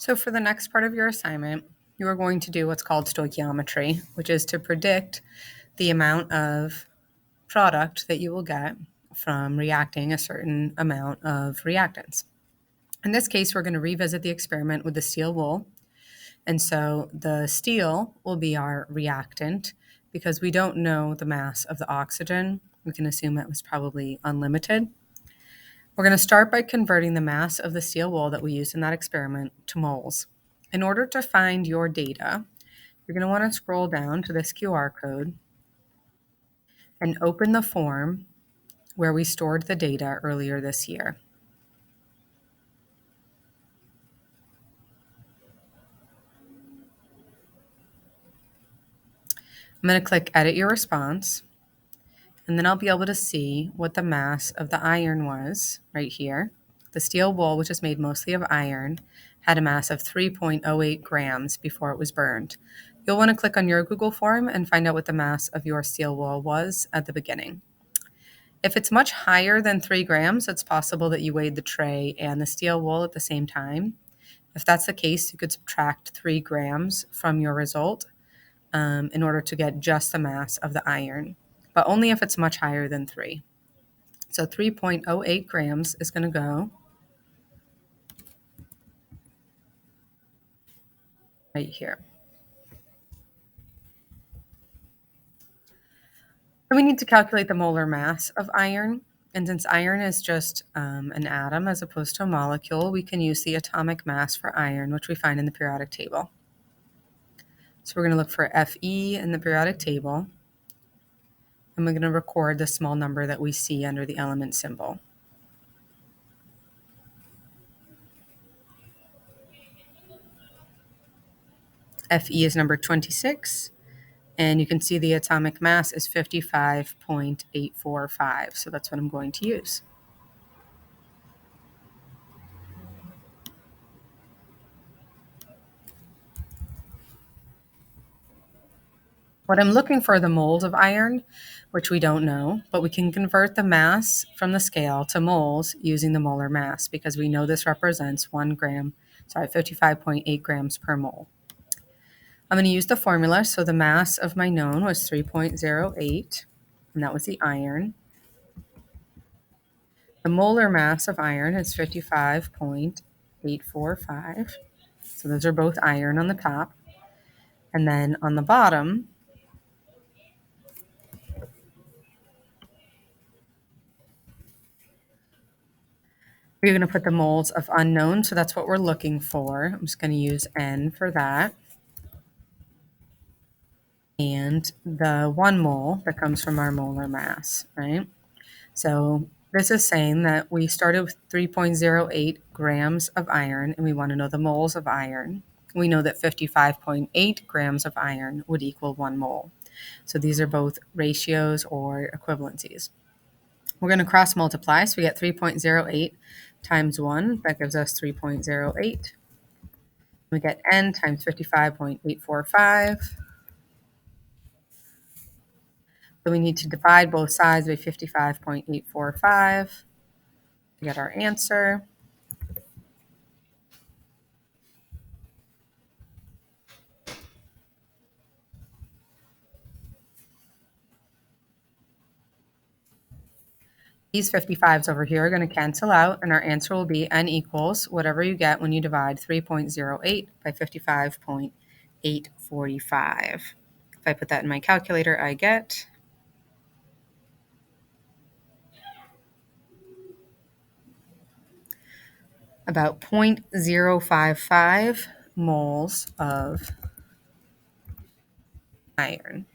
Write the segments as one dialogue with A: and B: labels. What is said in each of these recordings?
A: So for the next part of your assignment, you are going to do what's called stoichiometry, which is to predict the amount of product that you will get from reacting a certain amount of reactants. In this case, we're going to revisit the experiment with the steel wool. And so the steel will be our reactant because we don't know the mass of the oxygen. We can assume it was probably unlimited. We're going to start by converting the mass of the steel wool that we used in that experiment to moles. In order to find your data, you're going to want to scroll down to this QR code and open the form where we stored the data earlier this year. I'm going to click Edit Your Response, and then I'll be able to see what the mass of the iron was right here. The steel wool, which is made mostly of iron, had a mass of 3.08 grams before it was burned. You'll want to click on your Google form and find out what the mass of your steel wool was at the beginning. If it's much higher than 3 grams, it's possible that you weighed the tray and the steel wool at the same time. If that's the case, you could subtract 3 grams from your result in order to get just the mass of the iron, but only if it's much higher than 3. So 3.08 grams is going to go right here. And we need to calculate the molar mass of iron. And since iron is just an atom as opposed to a molecule, we can use the atomic mass for iron, which we find in the periodic table. So we're going to look for Fe in the periodic table, and we're going to record the small number that we see under the element symbol. Fe is number 26, and you can see the atomic mass is 55.845, so that's what I'm going to use. What I'm looking for are the moles of iron, which we don't know, but we can convert the mass from the scale to moles using the molar mass because we know this represents 55.8 grams per mole. I'm going to use the formula. So the mass of my known was 3.08, and that was the iron. The molar mass of iron is 55.845. So those are both iron on the top. And then on the bottom, we're going to put the moles of unknown. So that's what we're looking for. I'm just going to use N for that. And the 1 mole that comes from our molar mass, right? So this is saying that we started with 3.08 grams of iron, and we want to know the moles of iron. We know that 55.8 grams of iron would equal 1 mole. So these are both ratios or equivalencies. We're going to cross multiply, so we get 3.08 times 1. That gives us 3.08. We get N times 55.845. So we need to divide both sides by 55.845 to get our answer. These 55s over here are going to cancel out, and our answer will be N equals whatever you get when you divide 3.08 by 55.845. If I put that in my calculator, I get about 0.055 moles of iron.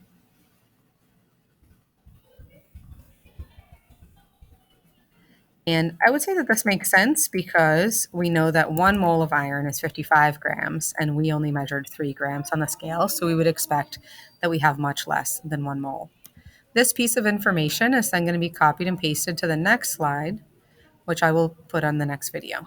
A: And I would say that this makes sense because we know that 1 mole of iron is 55 grams, and we only measured 3 grams on the scale, so we would expect that we have much less than 1 mole. This piece of information is then going to be copied and pasted to the next slide, which I will put on the next video.